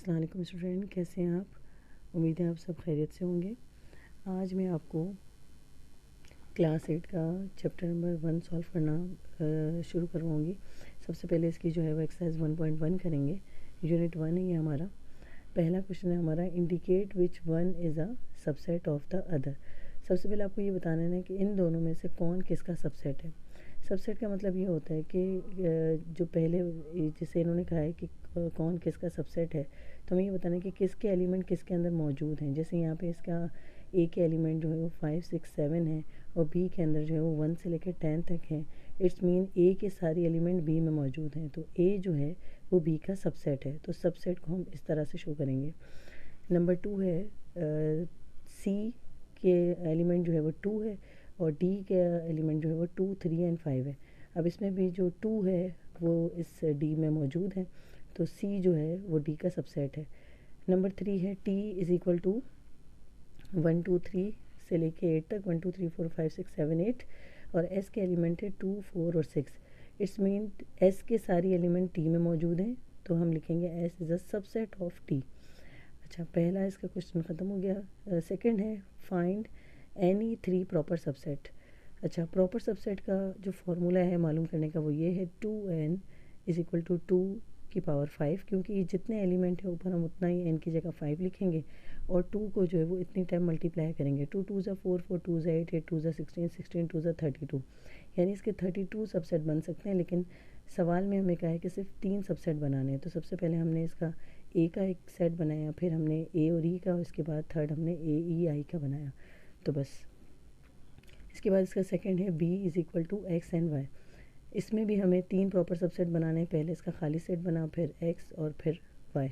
अस्सलाम वालेकुम स्टूडेंट, कैसे हैं आप? उम्मीद है आप सब खैरियत से होंगे। आज मैं आपको क्लास 8 का चैप्टर नंबर 1 सॉल्व करना शुरू करवाऊँगी। सबसे पहले इसकी जो है वो एक्सरसाइज 1.1 करेंगे। यूनिट 1 है ये हमारा। पहला क्वेश्चन है हमारा, indicate which one is a subset of the other. सबसे पहले आपको ये बताना है कि इन दोनों में से कौन किसका सबसेट है। सबसेट का मतलब ये होता है कि जो पहले जिसे इन्होंने कहा है कि कौन किसका सबसेट है, तो हमें ये बताना है कि किसके एलिमेंट किसके अंदर मौजूद हैं। जैसे यहाँ पे इसका ए के एलिमेंट जो है वो 5, 6, 7 है और बी के अंदर जो है वो 1 से लेकर 10 तक है। इट्स मीन ए के सारे एलिमेंट बी में मौजूद हैं, तो ए जो है वो बी का सबसेट है। तो सबसेट को हम इस तरह से शो करेंगे। नंबर 2 है, सी के एलिमेंट जो है वो 2 है और डी के एलिमेंट जो है वो 2, 3 एंड 5 है। अब इसमें भी जो 2 है वो इस डी में मौजूद है, तो सी जो है वो डी का सबसेट है। नंबर 3 है, टी इज़ इक्वल टू 1, 2, 3 से लेके 8 तक, 1, 2, 3, 4, 5, 6, 7, 8 और एस के एलिमेंट है 2, 4 और 6। इट्स मीन एस के सारी एलिमेंट टी में मौजूद हैं, तो हम लिखेंगे S is a subset of T. अच्छा, पहला इसका क्वेश्चन ख़त्म हो गया। सेकंड है, फाइंड एनी 3 प्रॉपर सबसेट। अच्छा, प्रॉपर सबसेट का जो फॉर्मूला है मालूम करने का वो ये है, 2n इज़ इक्वल टू 2 की पावर 5, क्योंकि जितने एलिमेंट है ऊपर हम उतना ही n की जगह 5 लिखेंगे और 2 को जो है वो इतनी टाइम मल्टीप्लाई करेंगे। 2 2 ज़ा 4, 4 2 ज़ा 8, 8 2 ज़ा 16, 16 2 ज़ा 32, यानी इसके 32 सबसेट बन सकते हैं। लेकिन सवाल में हमें कहा है कि सिर्फ 3 सबसेट बनाने हैं, तो सबसे पहले हमने इसका ए का एक सेट बनाया, फिर हमने ए और ई का, और इसके बाद थर्ड हमने ए ई आई का बनाया। तो बस इसके बाद इसका सेकंड है, B is equal to X and Y. इसमें भी हमें 3 प्रॉपर सबसेट बनाने हैं। पहले इसका खाली सेट बना, फिर एक्स और फिर वाई।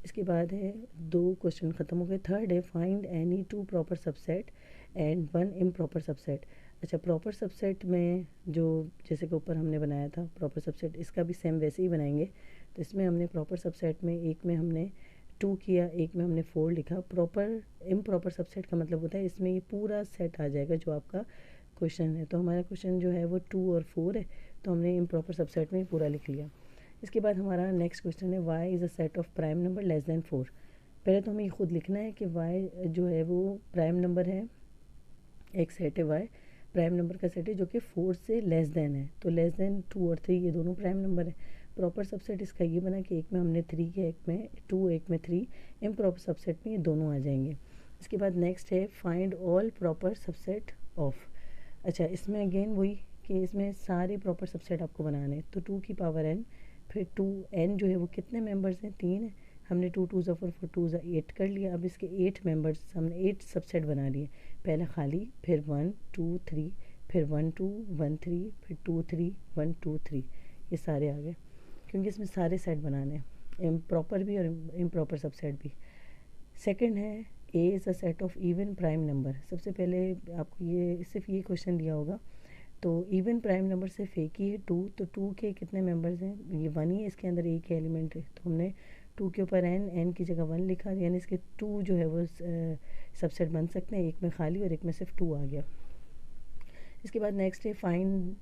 इसके बाद है 2 क्वेश्चन ख़त्म हो गए। थर्ड है, find any 2 proper subset and 1 improper subset. अच्छा, प्रॉपर सबसेट में जो जैसे कि ऊपर हमने बनाया था प्रॉपर सबसेट, इसका भी सेम वैसे ही बनाएंगे। तो इसमें हमने प्रॉपर सबसेट में एक में हमने 2 किया, एक में हमने 4 लिखा। प्रॉपर इम्प्रॉपर सबसेट का मतलब होता है इसमें ये पूरा सेट आ जाएगा जो आपका क्वेश्चन है। तो हमारा क्वेश्चन जो है वो 2 और 4 है, तो हमने इम्प्रॉपर सबसेट में ही पूरा लिख लिया। इसके बाद हमारा नेक्स्ट क्वेश्चन है, Y is a set of prime number less than 4। पहले तो हमें ये खुद लिखना है कि वाई जो है वो प्राइम नंबर है, एक सेट है वाई प्राइम नंबर का सेट है जो कि 4 से लेस देन है। तो लेस देन 2 और 3 ये दोनों प्राइम नंबर है। प्रॉपर सबसेट इसका ये बना कि एक में हमने 3 किया, एक में 2, एक में 3। इम्प्रॉपर सबसेट में ये दोनों आ जाएंगे। इसके बाद नेक्स्ट है, find all proper subset of. अच्छा, इसमें अगेन वही कि इसमें सारे प्रॉपर सबसेट आपको बनाने हैं। तो 2 की पावर n, फिर 2n जो है वो कितने मेंबर्स हैं, 3 है। हमने 2 2 ज़ा 4, 4 2 ज़ा 8 कर लिया। अब इसके 8 मेंबर्स हमने 8 सबसेट बना लिए। पहला खाली, फिर 1 2 3, फिर 1 2 1 3, फिर 2 3 1 2 3, ये सारे आ गए क्योंकि इसमें सारे सेट बनाने हैं, प्रॉपर भी और इम्प्रॉपर सबसेट भी। सेकंड है, A is a set of even prime number. सबसे पहले आपको ये सिर्फ ये क्वेश्चन दिया होगा, तो इवन प्राइम नंबर सिर्फ एक ही है 2, तो 2 के कितने मेंबर्स हैं, ये 1 ही है, इसके अंदर एक ही एलिमेंट है। तो हमने 2 के ऊपर n की जगह 1 लिखा, यानी इसके 2 जो है वो सबसेट बन सकते हैं, एक में खाली और एक में सिर्फ 2 आ गया। इसके बाद नेक्स्ट है, find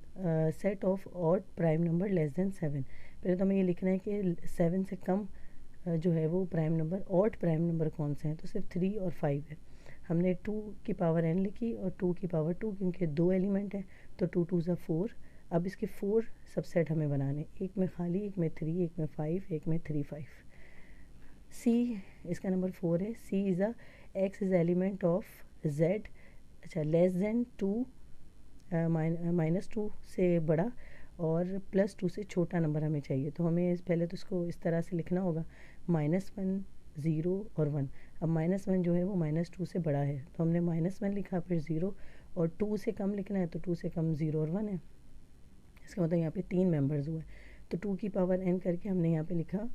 set of odd prime number less than 7। पहले तो हमें ये लिखना है कि 7 से कम जो है वो prime number, odd prime number कौन से हैं, तो सिर्फ 3 और 5 है। हमने 2 की पावर n लिखी और 2 की पावर 2, क्योंकि 2 एलिमेंट हैं, तो 2 2 ज़ा 4। अब इसके 4 सबसेट हमें बनाने, एक में खाली, एक में 3, एक में 5, एक में 3 5। सी इसका नंबर 4 है। C is a X is element of Z. अच्छा, लेस देन 2, -2 से बड़ा और +2 से छोटा नंबर हमें चाहिए। तो हमें पहले तो इसको इस तरह से लिखना होगा, -1 0 और 1। अब -1 जो है वो -2 से बड़ा है, तो हमने -1 लिखा, फिर 0, और 2 से कम लिखना है, तो 2 से कम 0 और 1 है। इसका मतलब यहाँ पे 3 मेंबर्स हुए, तो 2 की पावर n करके हमने यहाँ पे लिखा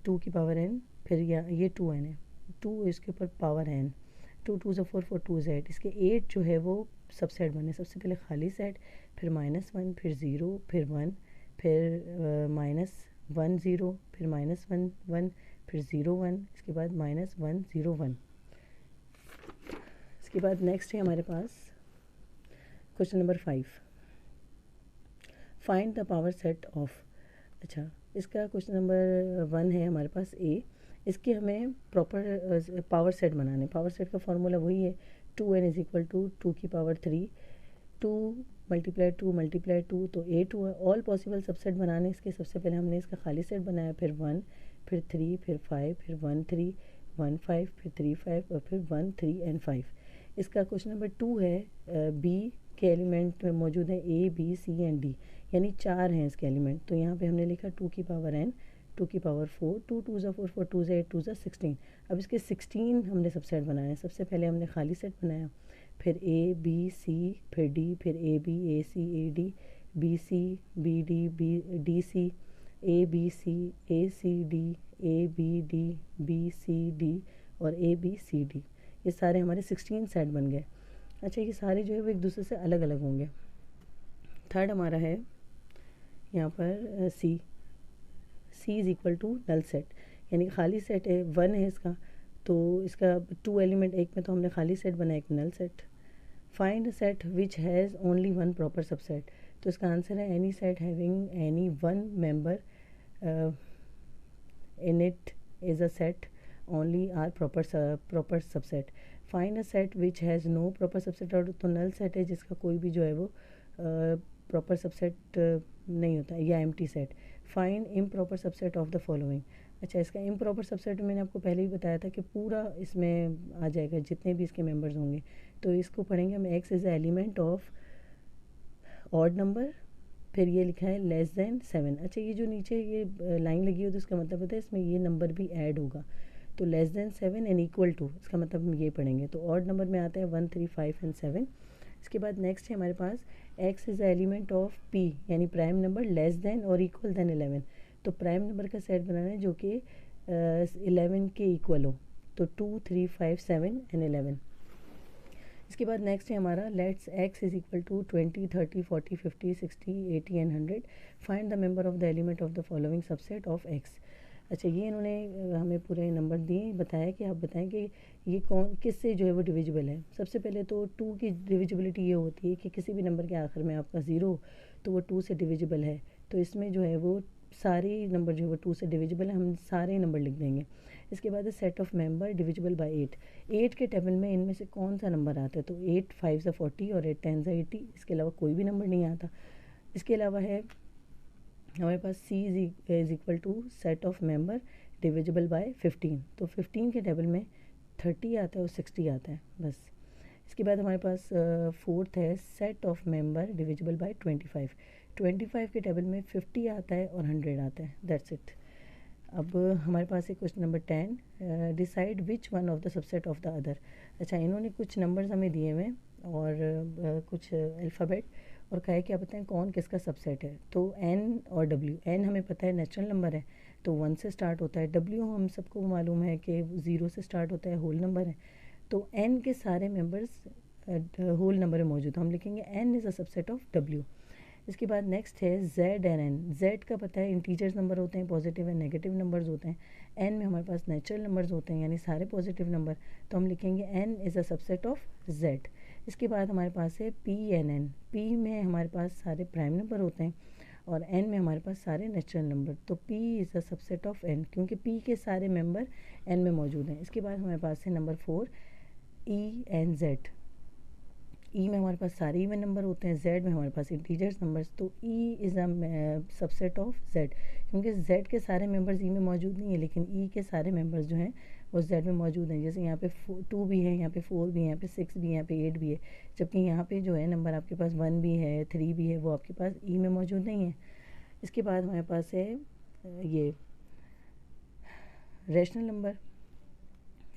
2 की पावर n, फिर ये 2n है, 2 इसके ऊपर पावर n, 2 2 ज़ा 4, 4 2 ज़ा 8। इसके 8 जो है वो सबसेट बने। सबसे पहले खाली सेट, फिर -1, फिर 0, फिर 1, फिर -1 0, फिर -1 1, फिर 0 1, इसके बाद -1 0 1। इसके बाद नेक्स्ट है हमारे पास question number 5, find the power set of. अच्छा, इसका क्वेश्चन नंबर 1 है हमारे पास, ए इसके हमें प्रॉपर पावर सेट बनाने। पावर सेट का फॉर्मूला वही है 2n इज इक्वल टू 2 की पावर 3, 2 मल्टीप्लाई 2 तो 8 हुआ। ऑल पॉसिबल सबसेट बनाने इसके सबसे पहले हमने इसका खाली सेट बनाया, फिर 1, फिर 3, फिर 5, फिर 1 3 1 5, फिर 3 5 और फिर 1 3 एंड 5। इसका क्वेश्चन नंबर 2 है बी के एलिमेंट में मौजूद है A B C and D, यानी 4 हैं इसके एलिमेंट। तो यहाँ पे हमने लिखा 2 की पावर n, 2 की पावर 4, 2 2 ज़ा 4, 4 2 ज़ा 8, 2 ज़ा 16। अब इसके 16 हमने सबसेट बनाए। सबसे पहले हमने खाली सेट बनाया, फिर ए बी सी, फिर डी, फिर A B A C A D, B C B D B D C, A B C A C D, A B D B C D और ए बी सी डी। ये सारे हमारे 16 set बन गए। अच्छा, ये सारे जो है वो एक दूसरे से अलग अलग होंगे। थर्ड हमारा है यहाँ पर C is equal to null set, यानी खाली सेट है, 1 है इसका, तो इसका 2 एलिमेंट, एक में तो हमने खाली सेट बनाया, एक null set. Find set which has only 1 proper subset, तो इसका आंसर है any set having any 1 member in it is a set only are proper subset. Find a set which has no proper subset, और तो null set है जिसका कोई भी जो है वो प्रॉपर सबसेट नहीं होता, या empty set. Find improper subset of the following. अच्छा, इसका इम्प्रॉपर सबसेट मैंने आपको पहले ही बताया था कि पूरा इसमें आ जाएगा जितने भी इसके मेंबर्स होंगे। तो इसको पढ़ेंगे हम, x is the element of odd number, फिर ये लिखा है लेस देन 7। अच्छा, ये जो नीचे ये लाइन लगी हो तो इसका मतलब होता है इसमें ये नंबर भी ऐड होगा, तो less than 7 and equal to, इसका मतलब हम ये पढ़ेंगे। तो ऑड नंबर में आता है 1 3 5 एंड 7। इसके बाद नेक्स्ट है हमारे पास X is the element of P, यानी प्राइम नंबर लेस देन और इक्वल देन 11। तो प्राइम नंबर का सेट बनाना है जो कि 11 के इक्वल हो, तो 2 3 5 7 एंड 11। इसके बाद नेक्स्ट है हमारा let's X is equal to 20 30 40 50 60 80 and 100। Find the member of the element of the following subset of X. अच्छा, ये इन्होंने हमें पूरे नंबर दिए, बताया कि आप बताएं कि ये कौन किससे जो है वो डिविजिबल है। सबसे पहले तो 2 की डिविजिबिलिटी ये होती है कि किसी भी नंबर के आखिर में आपका 0 तो वो 2 से डिविजिबल है। तो इसमें जो है वो सारे नंबर जो है वो 2 से डिविजिबल है, हम सारे नंबर लिख देंगे। इसके बाद है set of member divisible bye 8। 8 के टेबल में इनमें से कौन सा नंबर आता है, तो 8 5 ज़ा 40 और 8 10 ज़ा 80, इसके अलावा कोई भी नंबर नहीं आता। इसके अलावा है हमारे पास C is equal to set of member divisible by 15। तो 15 के टेबल में 30 आता है और 60 आता है, बस। इसके बाद हमारे पास फोर्थ है set of member divisible bye 25। 25 के टेबल में 50 आता है और 100 आता है, दैट्स इट। अब हमारे पास है question number 10, decide which one of the subset of the other. अच्छा, इन्होंने कुछ नंबर्स हमें दिए हुए और कुछ अल्फ़ाबेट, और कहा है कि आप बताएं कौन किसका सबसेट है। तो एन और डब्ल्यू, एन हमें पता है नेचुरल नंबर है तो 1 से स्टार्ट होता है, डब्ल्यू हम सबको मालूम है कि 0 से स्टार्ट होता है, होल नंबर है। तो एन के सारे मेंबर्स होल नंबर में मौजूद, हम लिखेंगे N is a subset of W. इसके बाद नेक्स्ट है जेड एंड एन। जेड का पता है इंटीजर्स नंबर होते हैं, पॉजिटिव एंड नेगेटिव नंबर्स होते हैं। एन में हमारे पास नेचुरल नंबर्स होते हैं, यानी सारे पॉजिटिव नंबर, तो हम लिखेंगे N is a subset of Z. इसके बाद हमारे पास है पी एन एन। पी में हमारे पास सारे प्राइम नंबर होते हैं और एन में हमारे पास सारे नेचुरल नंबर, तो P is a subset of N, क्योंकि पी के सारे मेंबर एन में मौजूद हैं। इसके बाद हमारे पास है नंबर 4 ई एन जेड। ई में हमारे पास सारे इवन नंबर होते हैं, जेड में हमारे पास इंटीजर्स नंबर्स, तो E is a subset of Z, क्योंकि जेड के सारे मेंबर्स ई में मौजूद नहीं है लेकिन ई के सारे मेंबर्स जो हैं वो जेड में मौजूद हैं। जैसे यहाँ पे 2 भी है, यहाँ पे 4 भी है, यहाँ पे 6 भी है, यहाँ पे 8 भी है, जबकि यहाँ पे जो है नंबर आपके पास 1 भी है, 3 भी है, वो आपके पास ई में मौजूद नहीं है। इसके बाद हमारे पास है ये rational number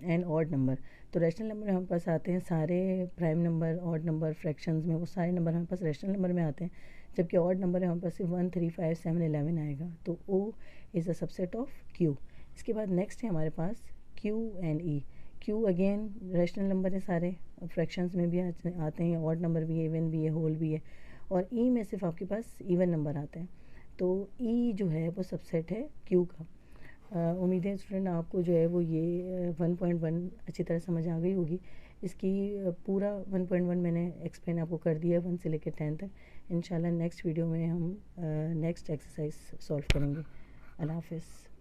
and odd number. तो रैशनल नंबर हमारे पास आते हैं सारे prime number, odd number, fractions में, वो सारे नंबर हमारे पास रैशनल नंबर में आते हैं, जबकि ऑड नंबर है हमारे पास सिर्फ 1 3 5 7 11 आएगा, तो O is a subset of Q. इसके बाद नेक्स्ट है हमारे पास Q and E. Q again rational number है सारे, फ्रैक्शंस में भी आते हैं, ऑड नंबर भी है, इवन भी है, होल भी है, और ई में सिर्फ आपके पास इवन नंबर आते हैं, तो ई जो है वो सबसेट है क्यू का। उम्मीद है स्टूडेंट आपको जो है वो ये 1.1 अच्छी तरह समझ आ गई होगी। इसकी पूरा 1.1 मैंने एक्सप्लेन आपको कर दिया 1 से लेकर 10 तक। इंशाल्लाह नेक्स्ट वीडियो में हम नेक्स्ट एक्सरसाइज सॉल्व करेंगे। अल्लाह हाफ़िज़।